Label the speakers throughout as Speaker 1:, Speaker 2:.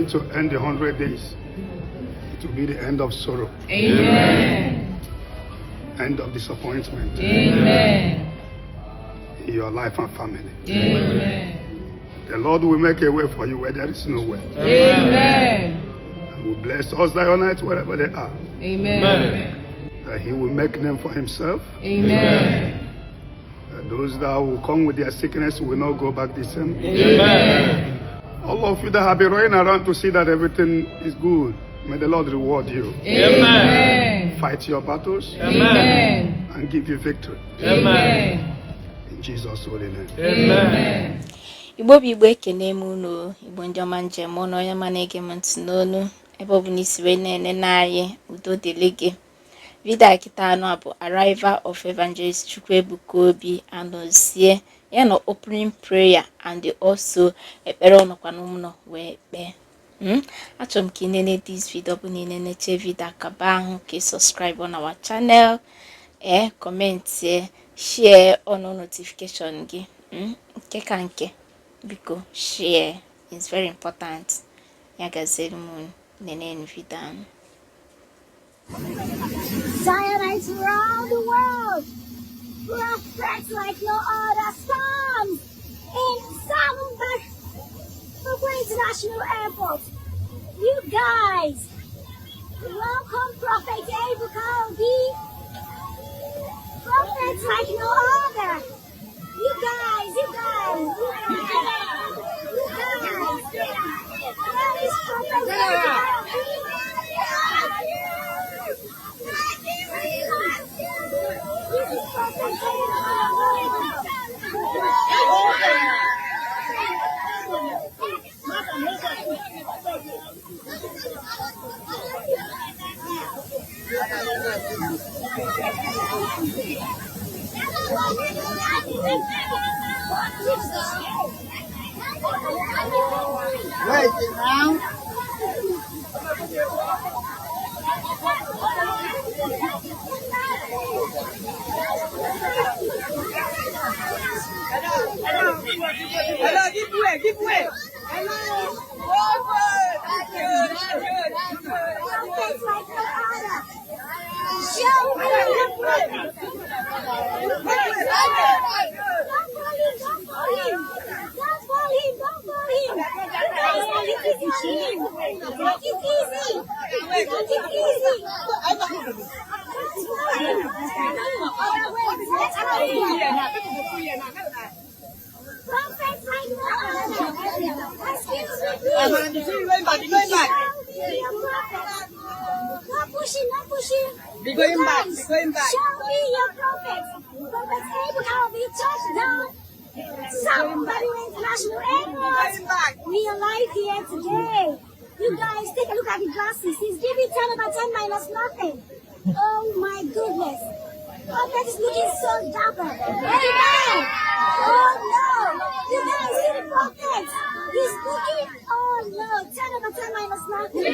Speaker 1: going to end the 100 days. It will be the end of sorrow.
Speaker 2: Amen.
Speaker 1: End of disappointment.
Speaker 2: Amen.
Speaker 1: In your life and family.
Speaker 2: Amen.
Speaker 1: The Lord will make a way for you where there is no way.
Speaker 2: Amen.
Speaker 1: And will bless us Zionites wherever they are.
Speaker 2: Amen.
Speaker 1: That He will make them for Himself.
Speaker 2: Amen.
Speaker 1: That those that will come with their sickness will not go back the same.
Speaker 2: Amen.
Speaker 1: All of you that have been running around to see that everything is good, may the Lord reward you.
Speaker 2: Amen.
Speaker 1: Fight your battles.
Speaker 2: Amen.
Speaker 1: And give you victory.
Speaker 2: Amen.
Speaker 1: In Jesus' holy name.
Speaker 2: Amen.
Speaker 3: Igbo bụ Igbo ekene m unu, Igbo ndị ọma njem ọnụ onye ma na-ege m ntị n'onu ebe ọ bụ na isi wee na-ene n'anyị udo dịrị gị. Vidiyo kita anọ bụ Arrival of Evangelist Ebuka Obi anọzie ya na opening prayer and also ekpere ọnọkwa n'ụlọ wee kpee. Achọrọ m ka ị nene this video bụ na ị na-eneche vidiyo akaba ahụ ka ị subscribe on our channel, comment, share on notification gị. Nke ka nke biko share is very important. Ya gazeli mu nene video.
Speaker 4: Zionites around the world, prophets like no other, storms in Samba International Airport. You guys, welcome Prophet Ebuka Obi, prophets like no other. You guys. That is Prophet Ebuka Obi.
Speaker 5: Where is it now? Hello, give way. Hello.
Speaker 4: Show me your presence. Not pushing.
Speaker 5: Be going back.
Speaker 4: Show me your prophets. Prophets Abraham, we touched down Samba International Airport. We are live here today. You guys, take a look at the glasses. He's giving 10 over 10 minus nothing. Oh my goodness. Prophet is looking so dapper. Amen. Oh no. You guys see the prophet. He's looking, oh no, 10 over 10 minus nothing.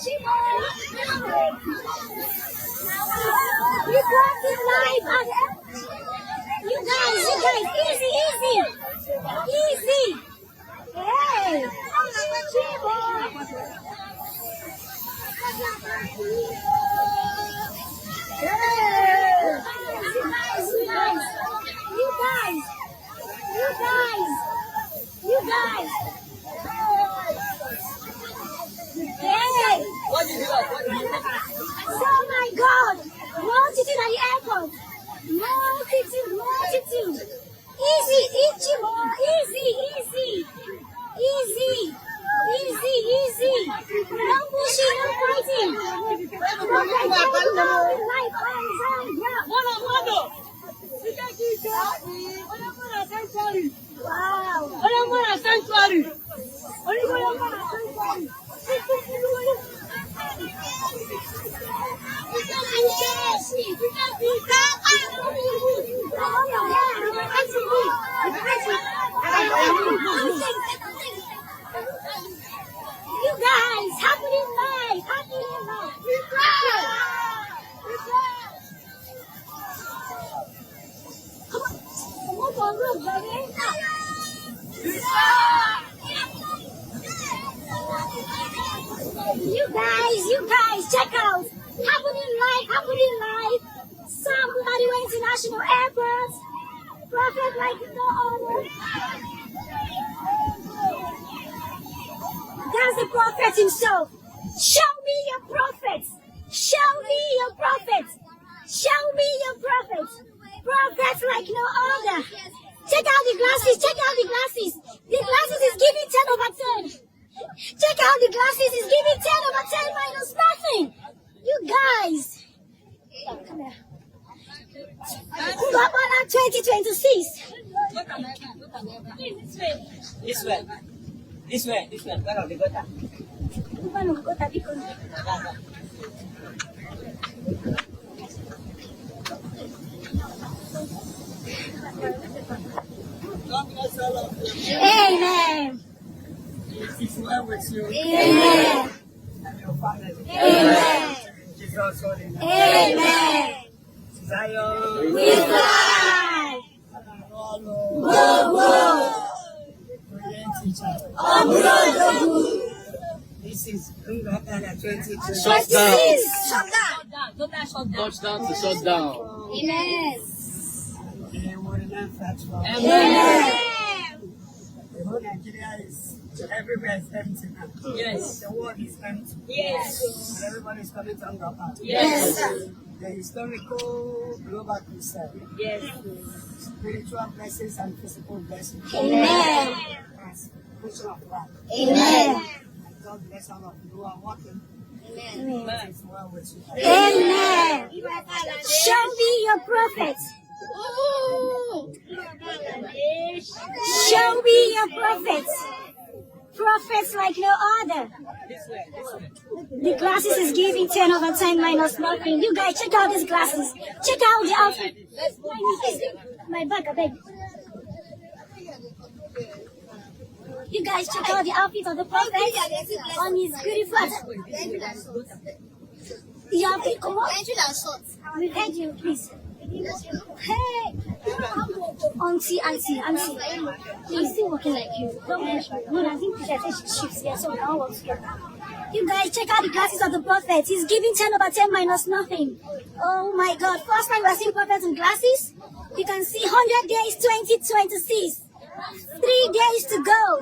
Speaker 4: You got it live. You guys, easy. Hey, Chibo. You guys. Hey.
Speaker 5: What is it?
Speaker 4: Oh my God! Multitude at the airport. Multitude. Easy. No pushing, no fighting. You guys, happening live. Come on, look, baby. You guys, check out. Happening live. Somebody went to National Airport. Prophet like no other. That's the prophet himself. Show me your prophet. Prophet like no other. Check out the glasses. The glasses is giving 10 over 10. Check out the glasses is giving 10 over 10 minus nothing. You guys. Come here. Ngokpala 2026.
Speaker 5: This way. Where are the gutter? God bless all of you.
Speaker 4: Amen.
Speaker 5: It is well with you.
Speaker 4: Amen.
Speaker 5: And your family.
Speaker 4: Amen.
Speaker 5: Jesus' holy name.
Speaker 4: Amen.
Speaker 5: Zion.
Speaker 4: We fly.
Speaker 5: Whoa. Brilliant teacher. This is Ngokpala 2020.
Speaker 4: Shut
Speaker 2: Touchdown to shut down.
Speaker 4: Amen.
Speaker 5: We will remain faithful.
Speaker 4: Amen.
Speaker 5: The whole Nigeria is everywhere is empty now.
Speaker 2: Yes.
Speaker 5: The world is empty.
Speaker 2: Yes.
Speaker 5: And everybody is coming to Ngokpala.
Speaker 2: Yes.
Speaker 5: The historical global crusade.
Speaker 2: Yes.
Speaker 5: Spiritual blessings and physical blessings.
Speaker 4: Amen.
Speaker 5: Transformation of life.
Speaker 4: Amen.
Speaker 5: And God bless all of you who are working.
Speaker 4: Amen.
Speaker 5: It is well with you.
Speaker 4: Amen. Show me your prophet. Show me your prophet. Prophets like no other. The glasses is giving 10 over 10 minus nothing. You guys, check out these glasses. Check out the outfit. My bag, I beg. You guys, check out the outfit of the prophet on his beautiful. The outfit, come on. We heard you, please. Hey, auntie, he's still working like you. Don't push me. No, I think she shifts here, so we all work together. You guys, check out the glasses of the prophet. He's giving 10 over 10 minus nothing. Oh my God! First time we're seeing prophets in glasses. You can see 100 days, 2026. 3 days to go.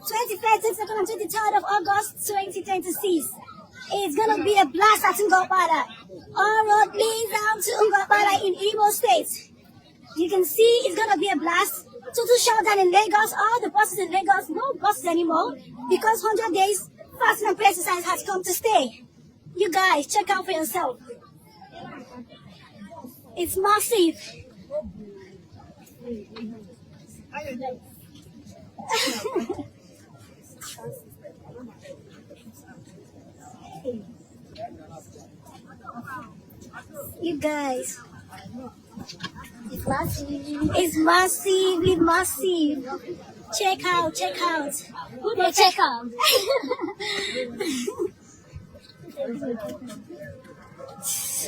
Speaker 4: 21st, 22nd, and 23rd of August, 2026. It's gonna be a blast at Ngokpala. All road leads down to Ngokpala in Igbo State. You can see it's gonna be a blast. Total shutdown in Lagos. All the buses in Lagos, no buses anymore, because 100 days fasting and prayer exercise has come to stay. You guys, check out for yourself. It's massive. You guys, it's massive. Check out. Who do check out?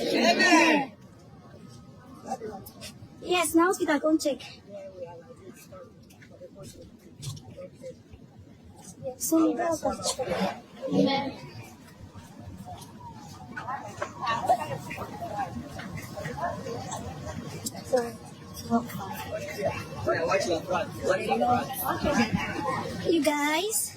Speaker 4: Amen. Yes, now we can check. Amen. Sorry. You guys.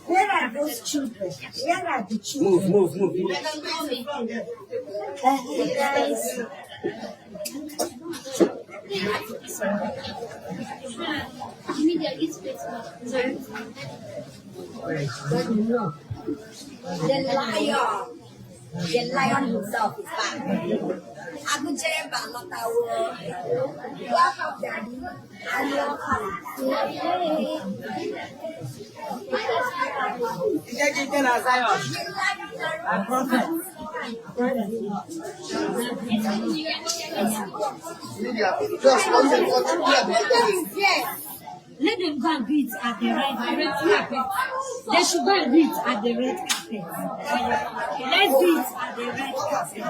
Speaker 5: Where are those children? Where are the children? Move.
Speaker 4: Guys.
Speaker 5: The lion himself is back. Abu Jereba, not our welcome, Daddy. I love her.
Speaker 4: Let them go and greet at the red carpet. They should go and greet at the red carpet. Let's greet at the red carpet.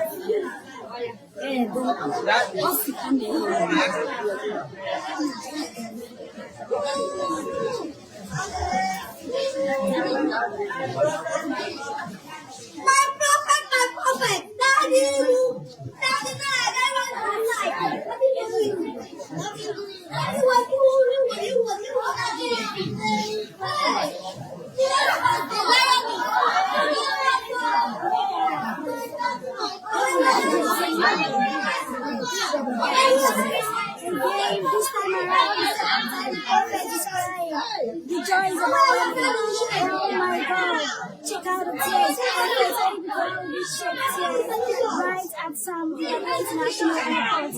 Speaker 5: My prophet, Daddy,
Speaker 4: This time around, the joy is alive. Oh my God. Check out the place. Right at some international airport.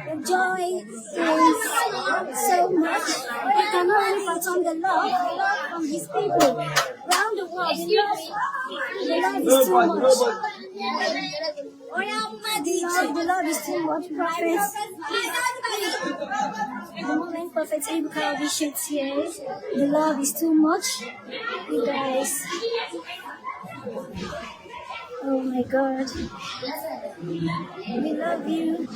Speaker 4: The joy is so much. We cannot only fathom the love from these people around the world. The love is too much. The love is too much, prophets. The moment Prophet Ebuka Obi sheds tears, the love is too much. You guys. Oh my God. We love you.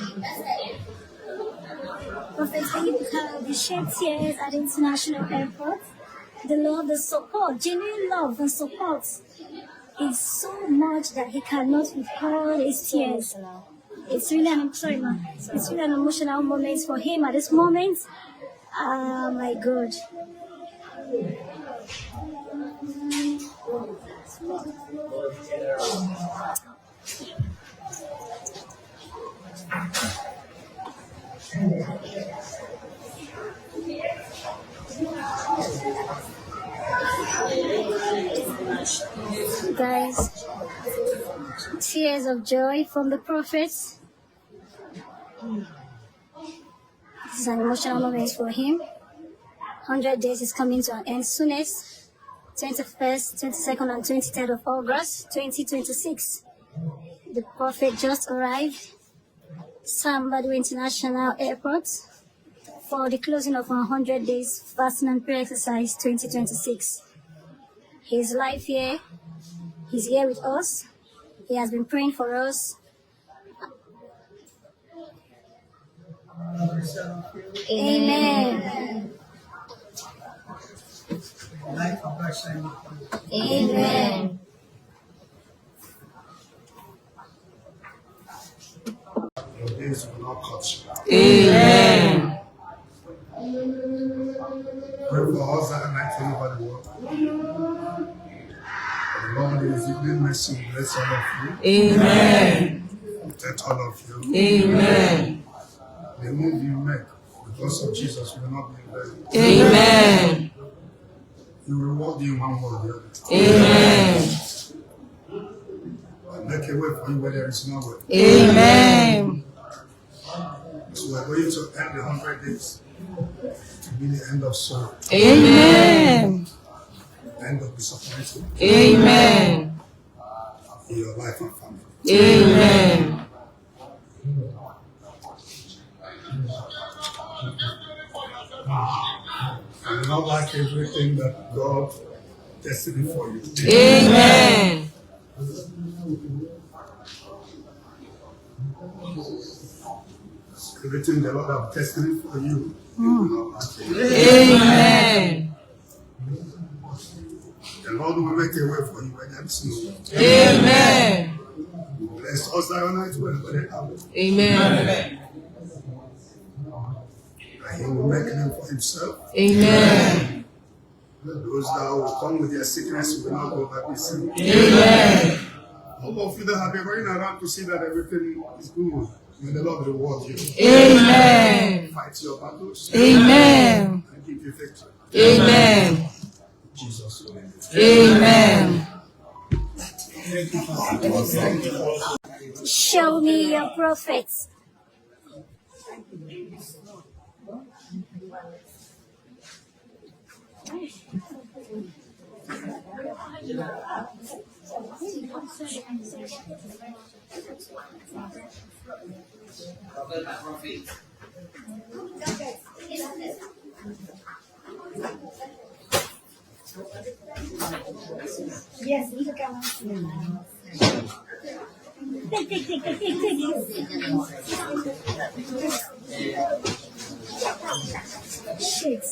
Speaker 4: Prophet Ebuka Obi sheds tears at the international airport. The love, the support, genuine love and support is so much that he cannot withhold his tears. It's really it's really an emotional moment for him at this moment. Oh my God. Guys, tears of joy from the prophets. This is an emotional moment for him. 100 days is coming to an end soonest. 21st, 22nd, and 23rd of August, 2026. The prophet just arrived Sambadu International Airport for the closing of 100 days fasting and prayer exercise 2026. He's live here. He's here with us. He has been praying for us. Amen. Amen.
Speaker 1: Your days will not cut short.
Speaker 6: Amen.
Speaker 1: Pray for us that night all over the world. The Lord is giving mercy, bless all of you.
Speaker 6: Amen.
Speaker 1: Protect all of you.
Speaker 6: Amen.
Speaker 1: The move you make because of Jesus will not be in vain.
Speaker 6: Amen.
Speaker 1: He will reward you one way or the other.
Speaker 6: Amen.
Speaker 1: And make a way for you where there is no way.
Speaker 6: Amen.
Speaker 1: So we're going to end the 100 days be the end of sorrow.
Speaker 6: Amen.
Speaker 1: The end of disappointment.
Speaker 6: Amen.
Speaker 1: In your life and family.
Speaker 6: Amen.
Speaker 1: I do not like everything that God destined for you.
Speaker 6: Amen.
Speaker 1: Everything the Lord has destined for you.
Speaker 6: Amen.
Speaker 1: The Lord will make a way for you when there is no.
Speaker 6: Amen.
Speaker 1: Bless us Zionites wherever they are.
Speaker 6: Amen.
Speaker 1: And He will make them for Himself.
Speaker 6: Amen.
Speaker 1: Those that will come with their sickness will not go back the same.
Speaker 6: Amen.
Speaker 1: All of you that have been running around to see that everything is good, may the Lord reward you.
Speaker 6: Amen.
Speaker 1: Fight your battles.
Speaker 6: Amen.
Speaker 1: And give you victory.
Speaker 6: Amen.
Speaker 1: Jesus' name.
Speaker 6: Amen.
Speaker 4: Show me your prophets. Yes, you look at Take. Shit.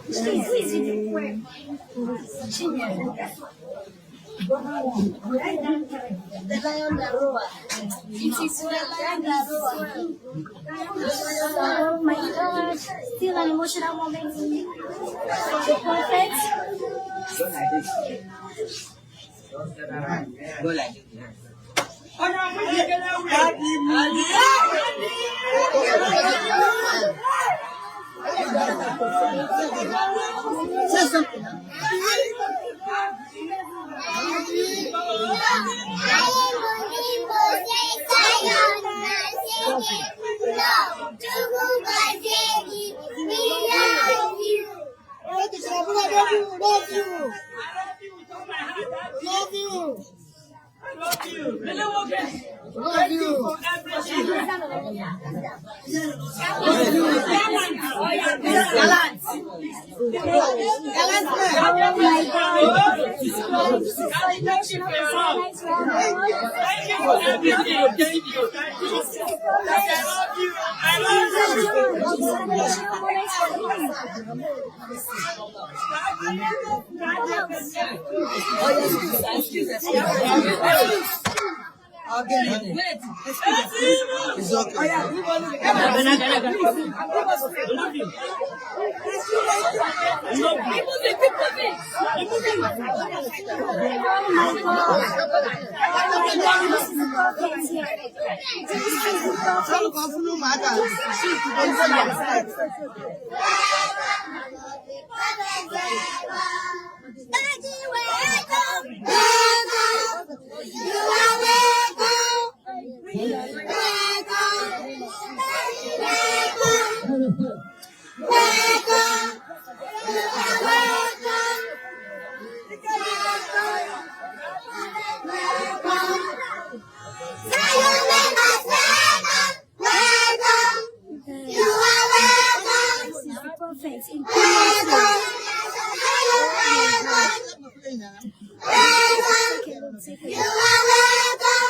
Speaker 4: Please, you can work.
Speaker 5: The lion that roar.
Speaker 4: It is the lion that roar. Oh my God. Still an emotional moment. The prophet.
Speaker 2: Go like this.
Speaker 5: Say something. It's okay.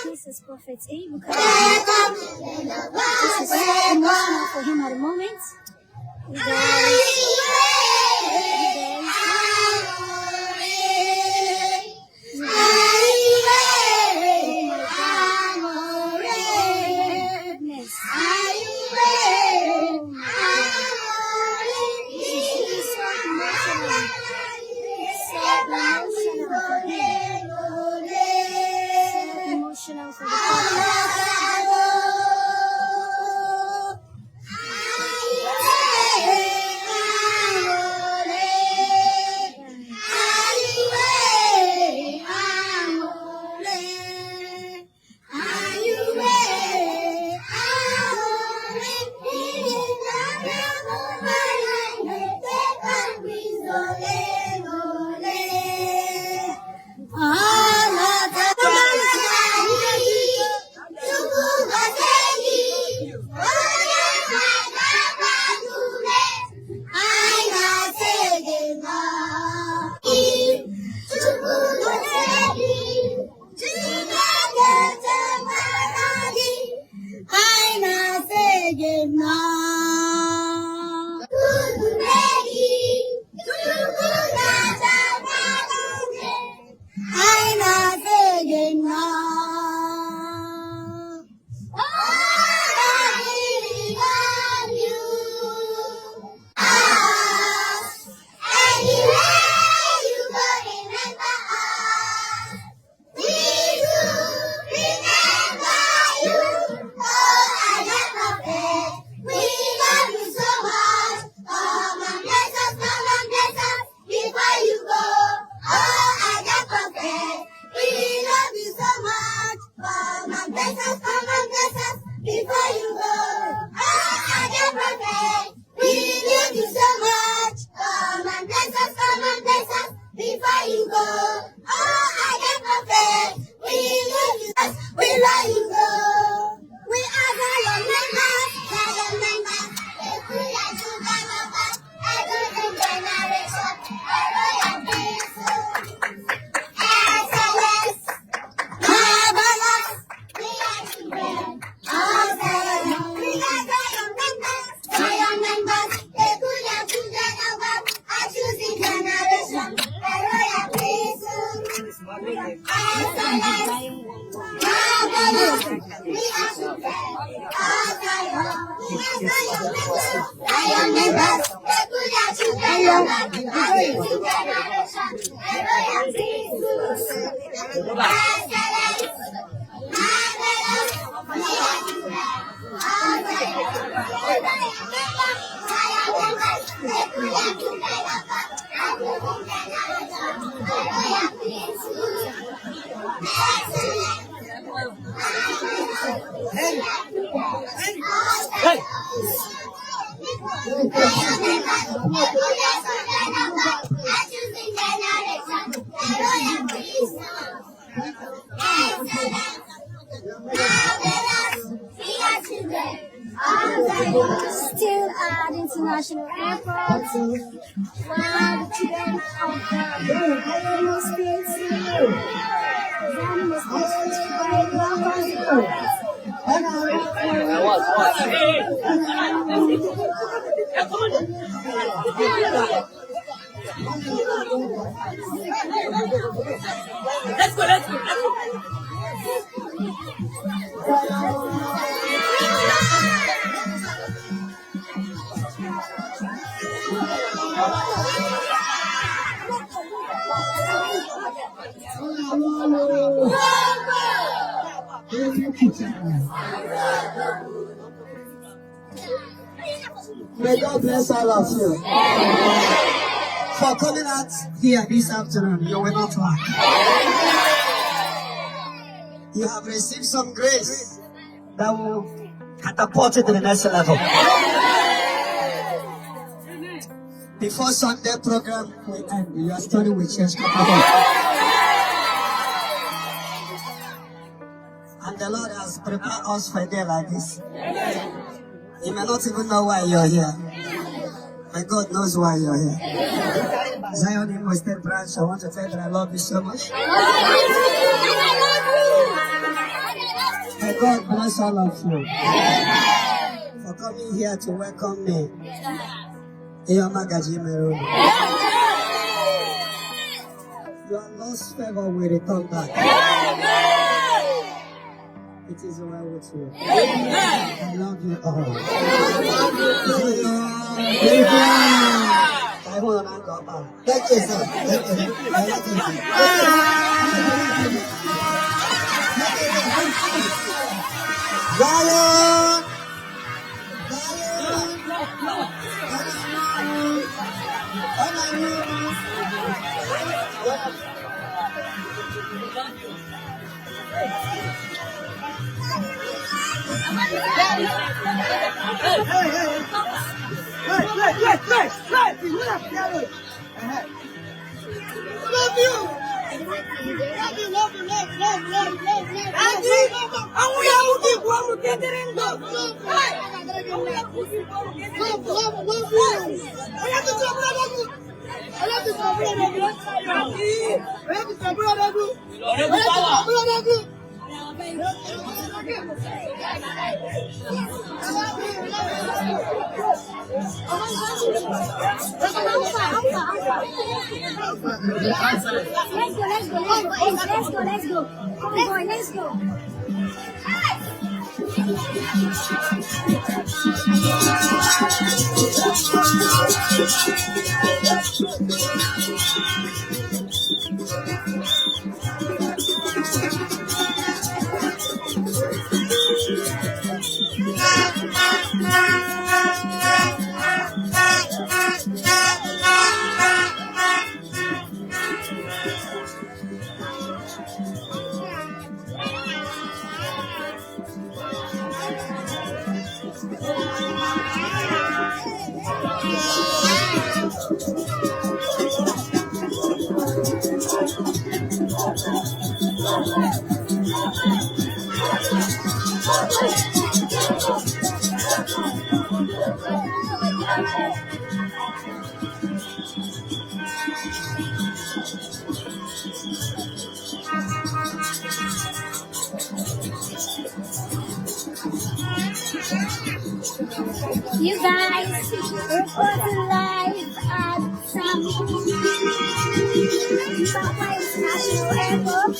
Speaker 4: This is Prophet Ebuka Obi. This is so emotional for him at the moment. Emotional for the prophet. Still at international airport, while the children of the Evangelist
Speaker 7: Let's go.
Speaker 8: May God bless all of you for coming out here this afternoon. You will not lack. You have received some grace that will catapult you to the next level. Before Sunday program will end, your story will change. And the Lord has prepared us for a day like this. You may not even know why you're here, but God knows why you're here. Zion Imo State Branch, I want to tell you that I love you so much. May God bless all of you for coming here to welcome me. Your lost favor will return back. It is well with you. I love you all. I want to Ngokpala. Thank you, sir. Thank you. Zion!
Speaker 4: Let's go. You guys, we're going live at Papa International Airport.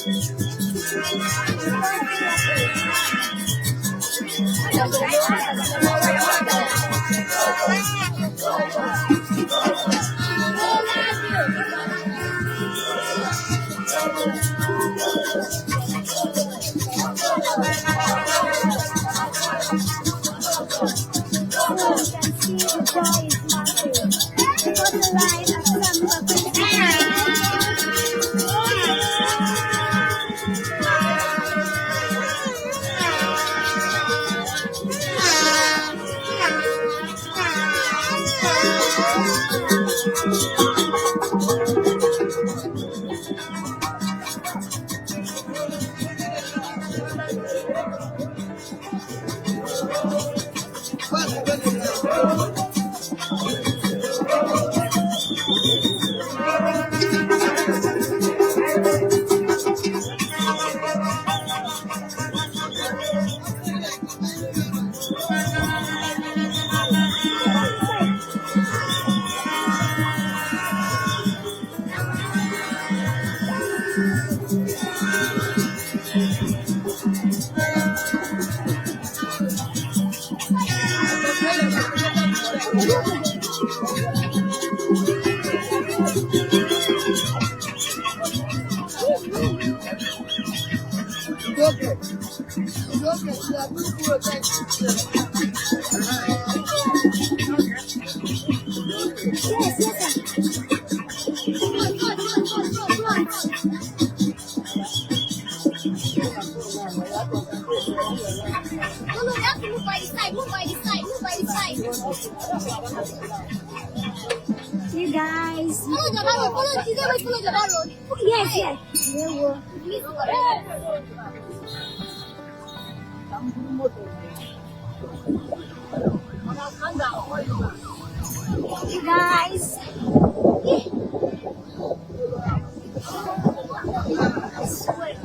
Speaker 4: You guys. Follow the road. Follow the road. Yes, yes. You guys. I swear.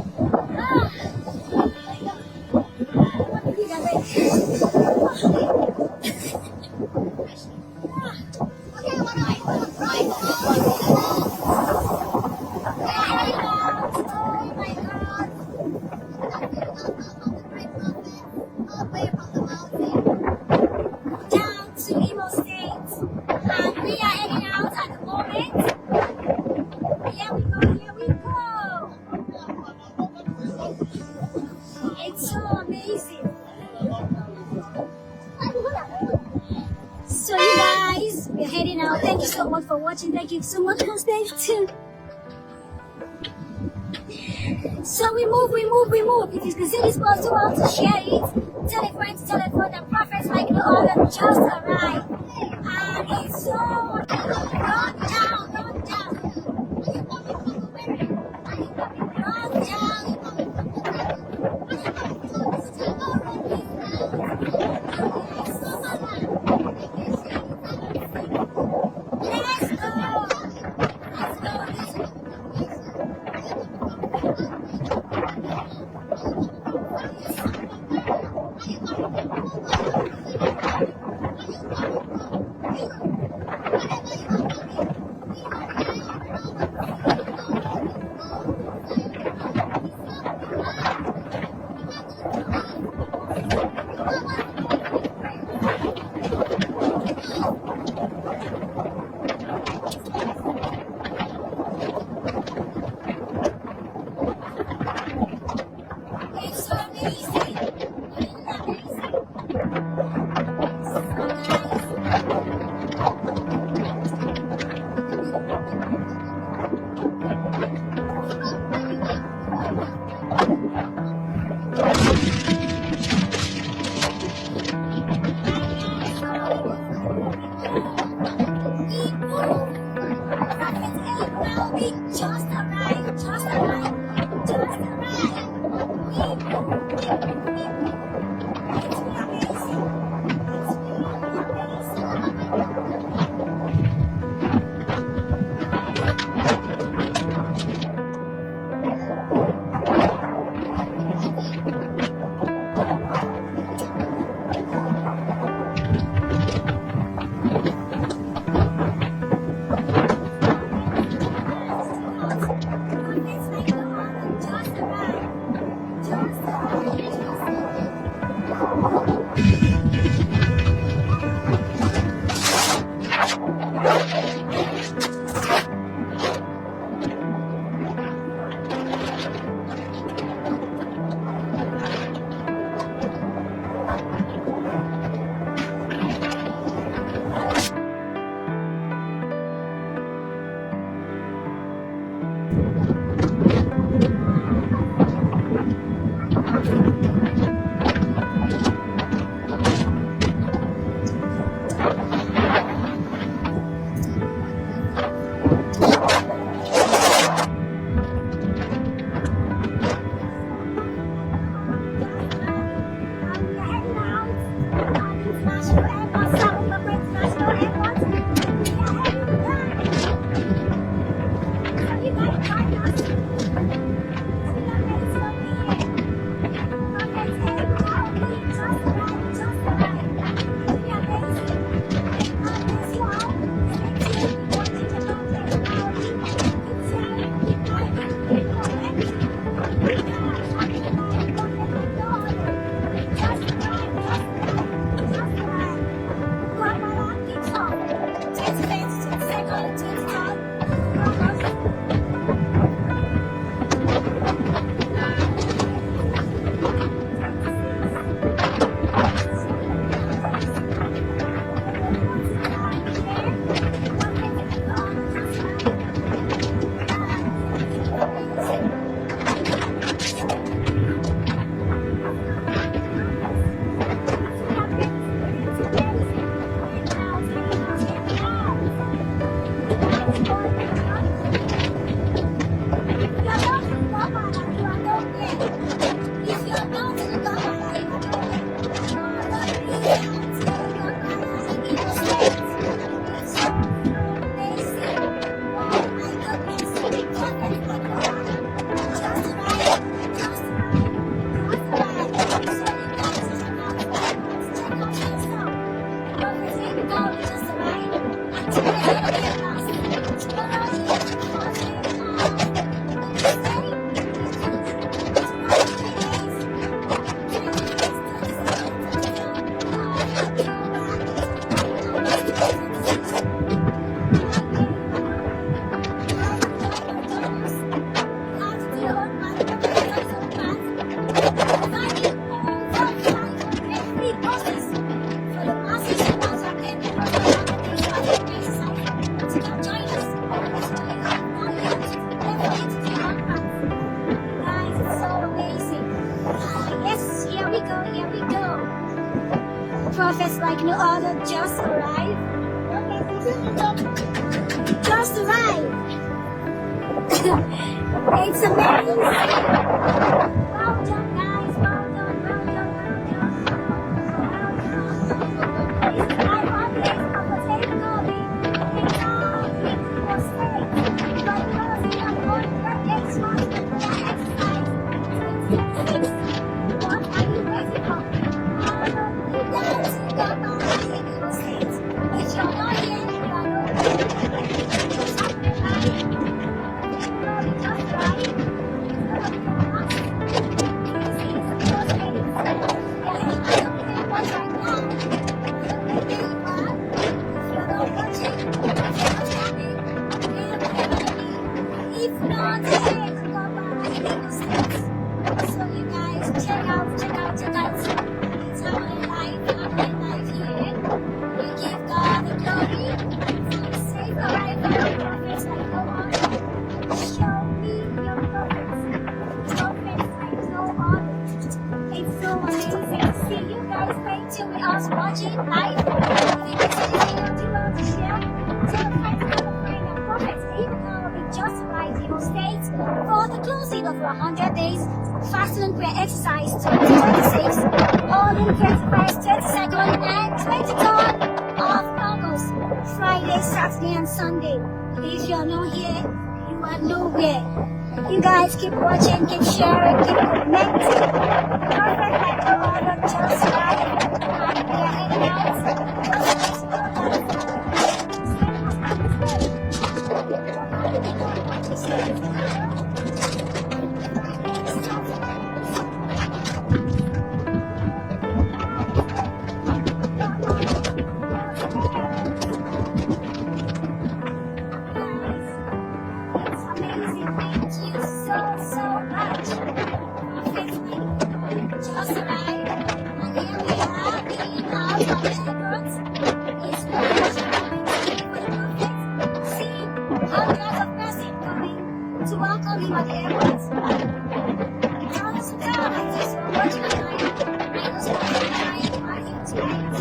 Speaker 4: Down to Imo State, and we are heading out at the moment. Here we go, here we go. It's so amazing. So you guys, we're heading out. Thank you so much for watching. Thank you so much for staying tuned. So we move. If you can see this post, you want to share it. Tell a friend, and prophets like no other just arrived. And it's so run down. Run It's so amazing. Just arrived. Prophets like no other just arrived. Just arrived. It's amazing. Well done, guys. Well done, well done, well done. This is my heartfelt unforgettable Obi. It's all Igbo state. But because we are born birthdays month for that exercise. 26. What are you waiting for? You guys got my Igbo state. If you're not here, you are not here. If not, so you guys check out. It's our life here. We give God the glory for safe arrival of prophets like no other. Show me your prophets like no other. It's so amazing to see you guys. Stay tuned with us watching live. If you miss anything or you want to share, tell a friend to tell a friend that prophets Ebuka Obi just arrived in States for the closing of 100 days fasting and prayer exercise 2026 on the 21st, 22nd and 23rd of August, Friday, Saturday and Sunday. If you're not here, you are nowhere. You guys keep watching, keep sharing, keep commenting. Perfect like no other just right. And we are heading out. It's amazing. Thank you so much. Just right. And here we are being out of saw him at the airport. Just watching the night. I was watching the night. I was crying.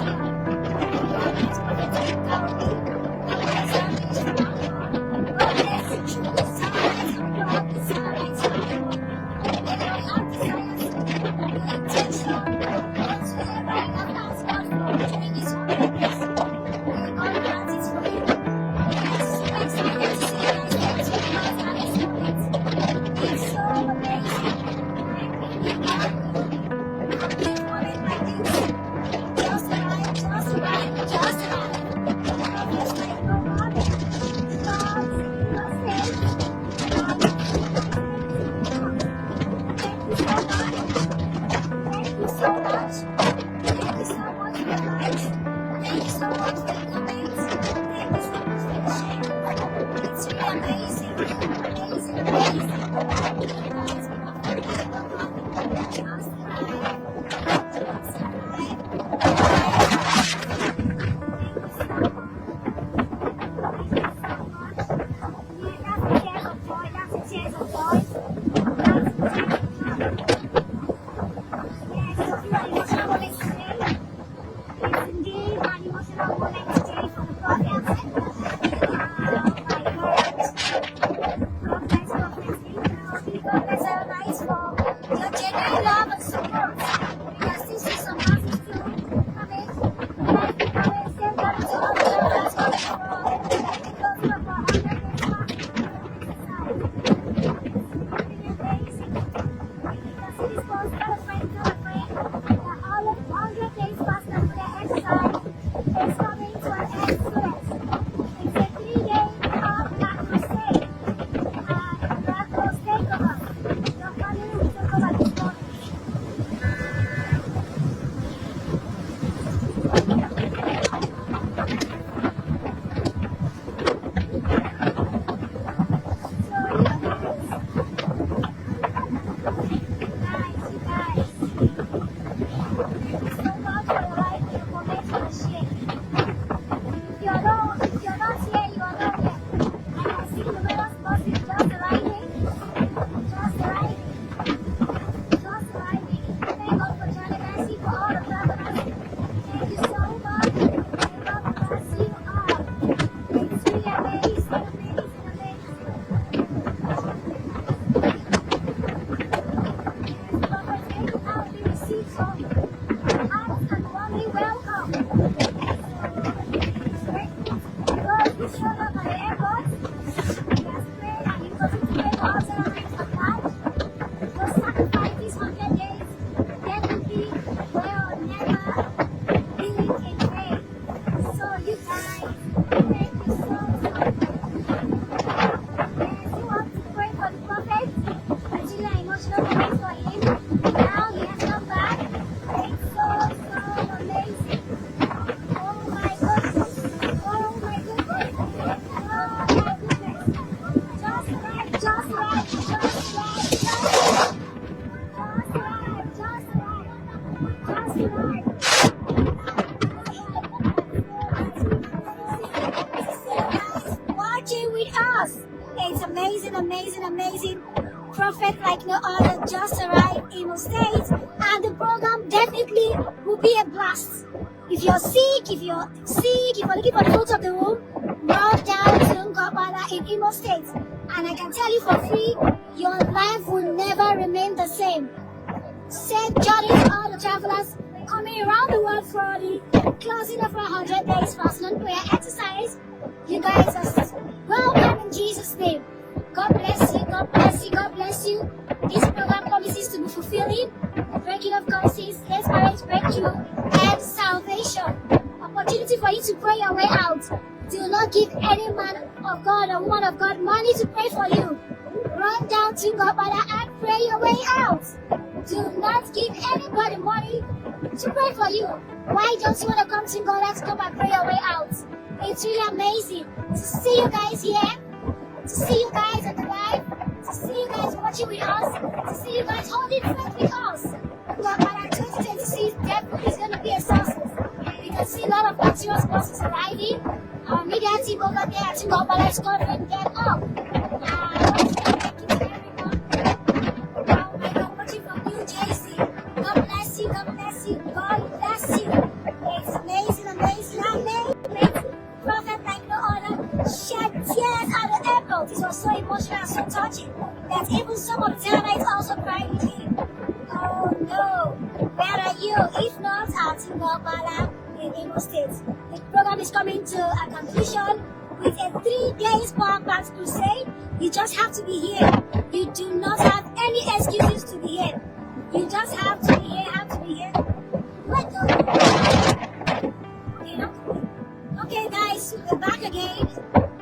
Speaker 4: Watching with us. It's amazing, amazing, amazing. Prophet like no other just arrived in the States, and the program definitely will be a blast. If you're sick, if you're looking for the fruits of the womb, run down to Ngokpala in Imo State. And I can tell you for free, your life will never remain the same. Safe journey to all the travelers coming around the world for the closing of 100 days fasting and prayer exercise. You guys are welcome in Jesus' name. God bless you, God bless you, God bless you. This program promises to be fulfilling, breaking of curses, desperate breakthrough, and salvation. Opportunity for you to pray your way out. Do not give any man of God or woman of God money to pray for you. Run down to Ngokpala and pray your way out. Do not give anybody money to pray for you. Why don't you want to come to God? Let's come and pray your way out. It's really amazing to see you guys here, to see you guys at the live, to see you guys watching with us, to see you guys holding faith with us. Ngokpala 2026 definitely is going to be a success. We can see a lot of luxurious buses arriving. Our media team over there at Ngokpala is covering them up. Thank you to everybody. This was so emotional and so touching that even some of the Zionites also cried with him. Oh no, where are you? If not at Ngokpala in Igbo State. The program is coming to a conclusion with a 3 days power plant crusade. You just have to be here. You do not have any excuses to be here. You just have to be here, What the? Okay guys, we're back again.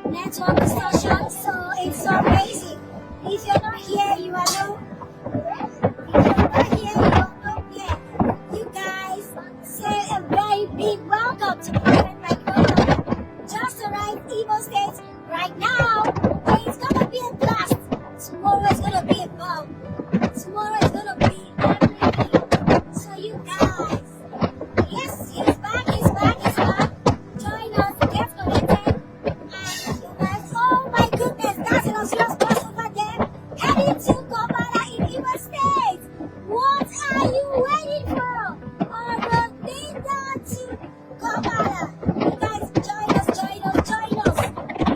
Speaker 4: Network discussion, so it's so amazing. If you're not here, you are no. If you're not here, you are nowhere. You guys say a very big welcome to Prophet Michael. Just arrived Igbo State right now. It's gonna be a blast. Tomorrow is gonna be a bomb. Tomorrow is gonna be everything. So you guys, yes, he's back. Join us, get connected, and you guys, oh my goodness, that's an serious bus over there. Heading to Ngokpala in Igbo State. What are you waiting for? On the leader to Ngokpala. You guys, join us. We don't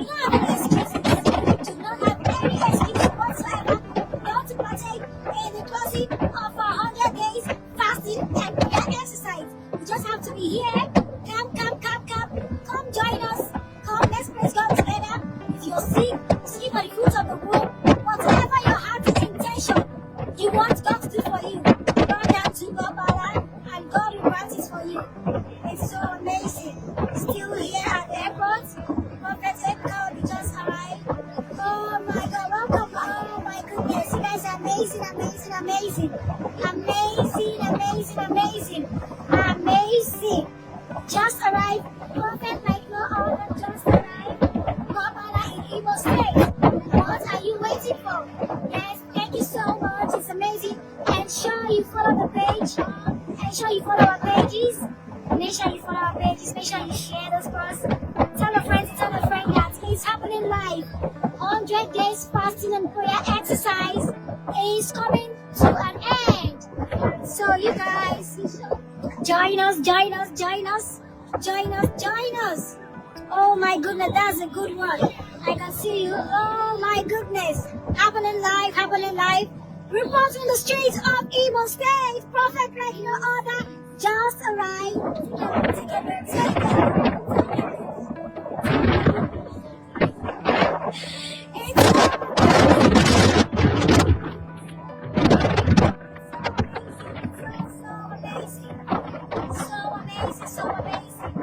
Speaker 4: have any excuses. We do not have any excuses whatsoever not to partake in the closing of 100 days fasting and prayer exercise. You just have to be here. Come join us. Come, let's praise God together. If you're sick for the fruit of the womb, whatever your heart's intention, you want God to do for you, run down to Ngokpala and God will grant it for you. It's so amazing. Still here at the airport. Prophet Ebuka Obi just arrived. Oh my God, welcome. Oh my goodness, you guys are amazing. Just arrived. Prophet Michael Obi just arrived. Ngokpala in Igbo State. What are you waiting for? Yes, thank you so much. It's amazing. Ensure you follow the page. Ensure you follow our pages. Make sure you follow our pages. Make sure you share those posts. Tell a friend that it's happening live. 100 days fasting and prayer exercise is coming to an end. So you guys, join us. Oh my goodness, that's a good one. I can see you. Oh my goodness. Happening live. Reporting the streets of Igbo State. Prophet like no other just arrived. So amazing.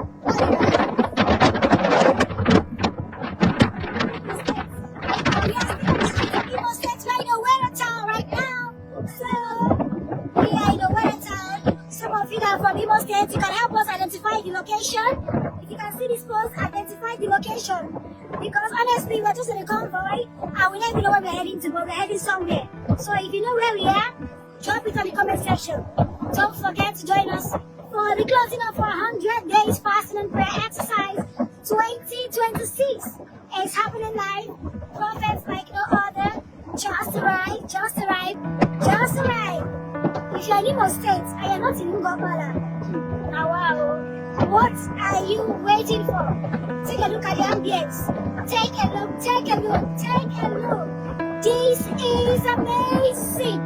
Speaker 4: From Igbo State, you can help us identify the location. If you can see this post, identify the location. Because honestly, we're just in a convoy and we don't even know where we're heading to, but we're heading somewhere. So if you know where we are, drop it on the comment section. Don't forget to join us for the closing of 100 days fasting and prayer exercise 2026. It's happening live. Prophets like no other. Just arrived. If you're in Igbo State and you're not in Ngokpala, now wow, what are you waiting for? Take a look at the ambience. Take a look. This is amazing.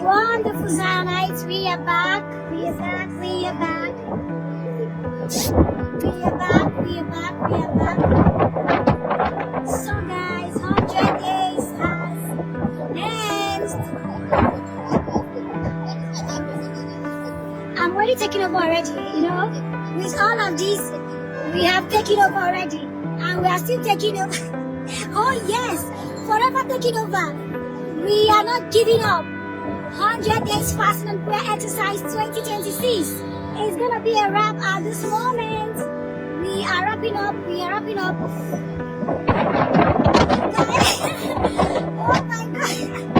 Speaker 4: Wonderful Zionites, we are back. So guys, 100 days has ended. I'm already taking over already, With all of this, we have taken over already. And we are still taking over. Oh yes, forever taking over. We are not giving up. 100 days fasting and prayer exercise 2026 is gonna be a wrap at this moment. We are wrapping up. We are wrapping up. Oh my God.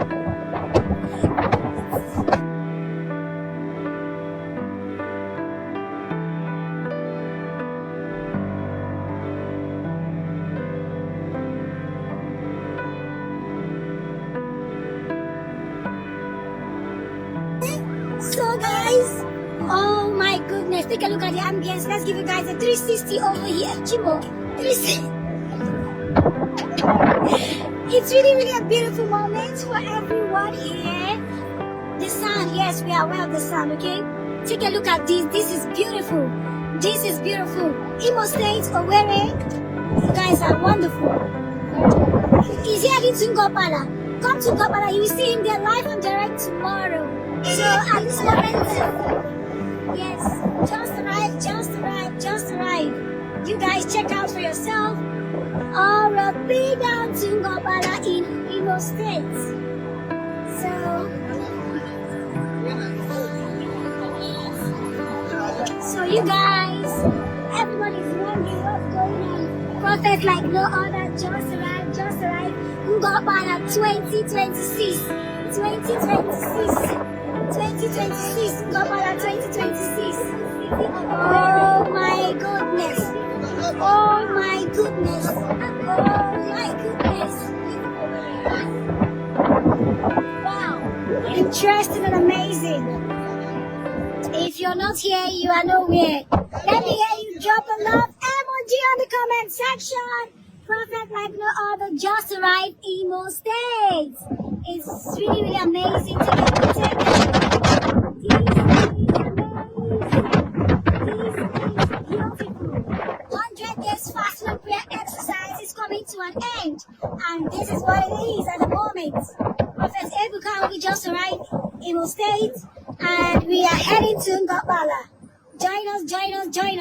Speaker 4: So guys, oh my goodness, take a look at the ambience. Let's give you guys a 360 over here. Chimo, 360. It's really a beautiful moment for everyone here. The sun, yes, we are aware of the sun, okay? Take a look at this. This is beautiful. This is beautiful. Imo State, Owerri, you guys are wonderful. He's heading to Ngokpala. Come to Ngokpala, you will see him there live and direct tomorrow. So at this moment, yes, just arrived. You guys check out for yourself. Or be down to Ngokpala in Imo State. So you guys, everybody's wondering what's going on. Prophet like no other, just arrived. Ngokpala 2026. 2026, Ngokpala 2026. Oh my goodness. Wow. Interesting and amazing. If you're not here, you are nowhere. Let me hear you drop a love emoji on the comment section. Prophet like no other, just arrived Imo State. It's really amazing. Take it. This is beautiful. 100 days fasting and prayer exercise is coming to an end. And this is what it is at the moment. Prophet Ebuka Obi just arrived Imo State. And we are heading to Ngokpala. Join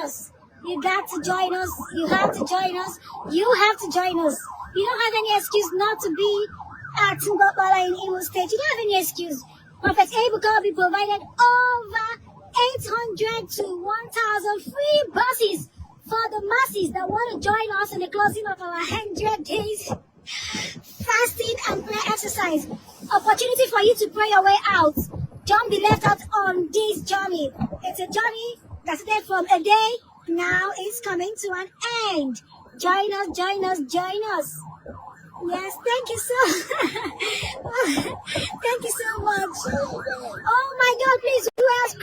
Speaker 4: us. You got to join us. You have to join us. You don't have any excuse not to be at Ngokpala in Imo State. You don't have any excuse. Prophet Ebuka Obi provided over 800 to 1,000 free buses for the masses that want to join us in the closing of our 100 days fasting and prayer exercise. Opportunity for you to pray your way out. Don't be left out on this journey. It's a journey that started from a day. Now it's coming to an end. Join us. Yes, thank you so thank you so much. Oh my God, please, who else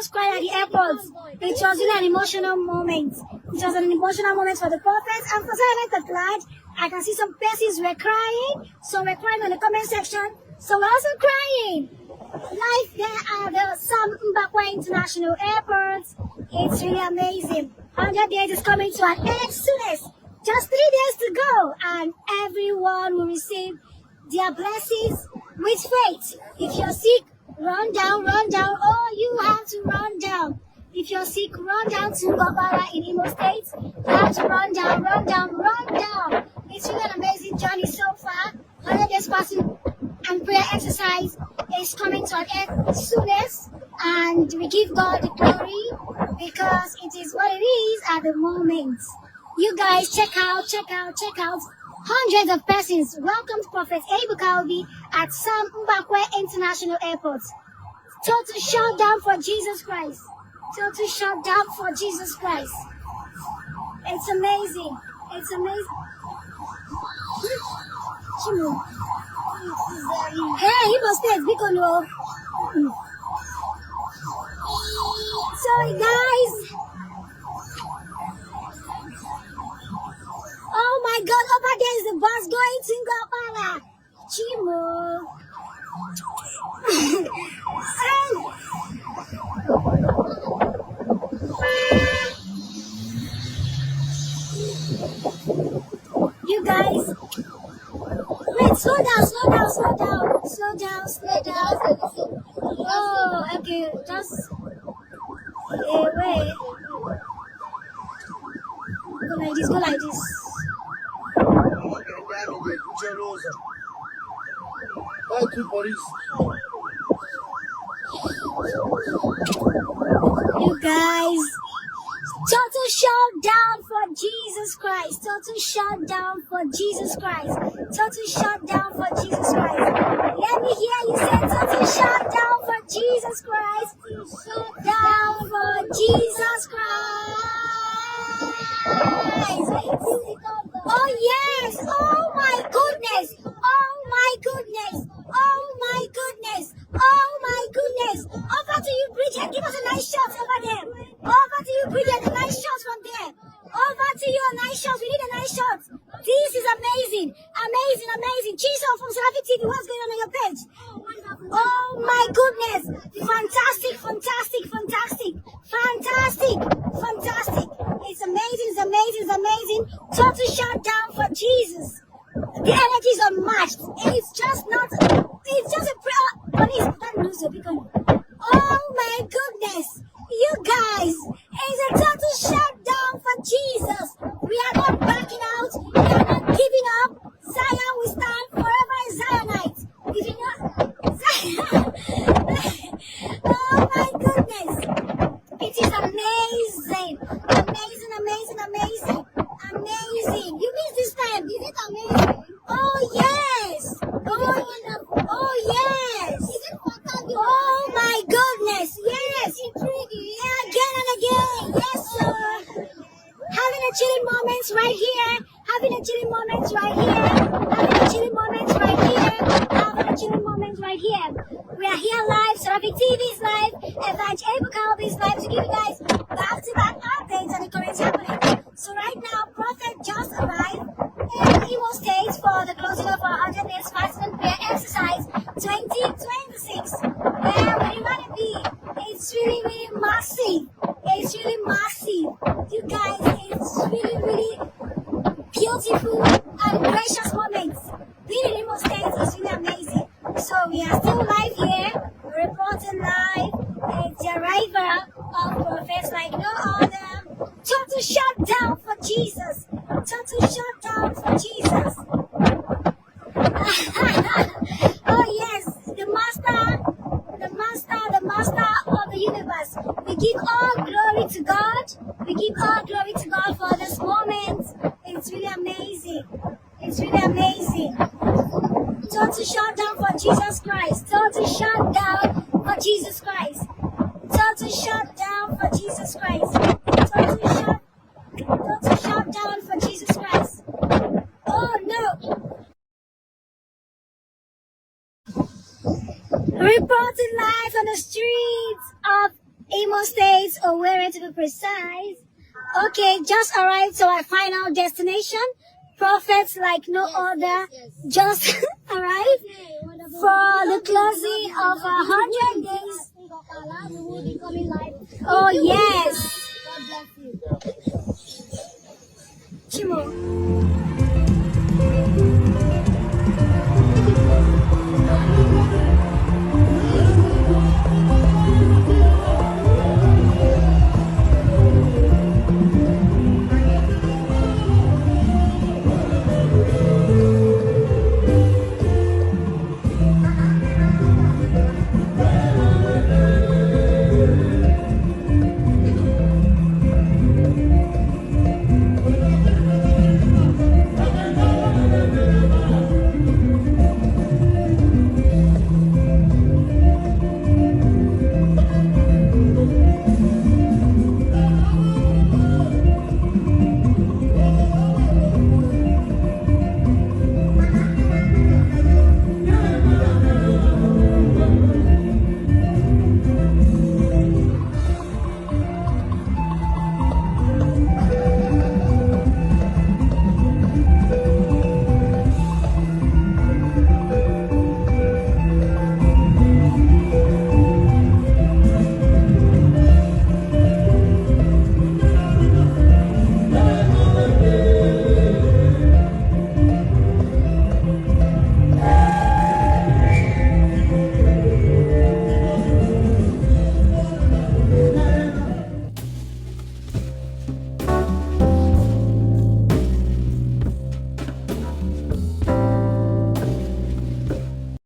Speaker 4: cried at the airport? It was really an emotional moment. It was an emotional moment for the prophets and for silent at large. I can see some persons were crying. Some were crying on the comment section. Some were also crying. Life there at the Sam Mbakwe International Airport. It's really amazing. 100 days is coming to an end soonest. Just 3 days to go, and everyone will receive their blessings with faith. If you're sick, run down. Oh, you have to run down. If you're sick, run down to Ngokpala in Imo State. You have to run down. It's really an amazing journey so far. 100 days fasting and prayer exercise is coming to an end soonest, and we give God the glory because it is what it is at the moment. You guys check out. Hundreds of persons welcomed Prophet Ebuka Obi at Sam Mbakwe International Airport. Total shutdown for Jesus Christ. It's amazing. Hey, Igbo State, because no. Sorry, guys. Oh my God, over there is the bus going to Ngokpala. Chimo. You guys, wait, slow down. Oh, okay, just wait. Go like this.
Speaker 2: Thank you, police.
Speaker 4: You guys, total shutdown for Jesus Christ. Total shutdown for Jesus Christ. Total shutdown for Jesus Christ. Let me hear you say total shutdown for Jesus Christ. Down for Jesus Christ. Oh yes. Oh my goodness. Oh my goodness. Oh my goodness. Oh my goodness. Over to you, Bridget. Give us a nice shot over there. Over to you, Bridget. A nice shot from there. Over to you, a nice shot. We need a nice shot. This is amazing. Amazing, amazing. Chisel from Seraphic TV. What's going on your page? Oh my goodness. Fantastic, fantastic, fantastic. Fantastic, fantastic. It's amazing, it's amazing, it's amazing. Total shutdown for Jesus. The energy is unmatched. It's just not, it's just a prayer. Police, that lose your beacon. Oh my goodness. You guys, it's a total shutdown for Jesus. We are not backing out. We are not giving up. Zion will stand forever as Zionites. If you know, oh my goodness. It is amazing. Amazing, amazing, amazing. Amazing. You missed this time. Is it amazing? Oh yes. Oh yes. Is it fantastic? Oh my goodness. Yes. Again and again. Yes, sir. Having a chilling moments right here. Having a chilling moments right here. Having a chilling moments right here. Having a chilling moments right here. We are here live. Seraphic TV is live. Evangelist Ebuka Obi is live to give you guys back-to-back updates on the current happening. So right now, Prophet just arrived in Imo State for the closing of our 100 days fasting and prayer exercise 2026. Where you want to be? It's really, really massive. It's really massive. You guys, it's really, really beautiful and gracious moments. Being in Imo State is really amazing. So we are still live here, reporting live. It's the arrival of prophets like no other. Total shutdown for Jesus. Total shutdown for Jesus. Oh yes, the master of the universe. We give all glory to God. We give all glory to God for this moment. It's really amazing. It's really amazing. Total shutdown for Jesus Christ. Total shutdown for Jesus Christ. Total shutdown for Jesus Christ. Total shutdown for Jesus Christ. Oh no. Reporting live on the streets of Imo State, or where to be precise. Okay, just arrived to our final destination. Prophets like no other just arrived for the closing of 100 days. Oh yes. Chimo.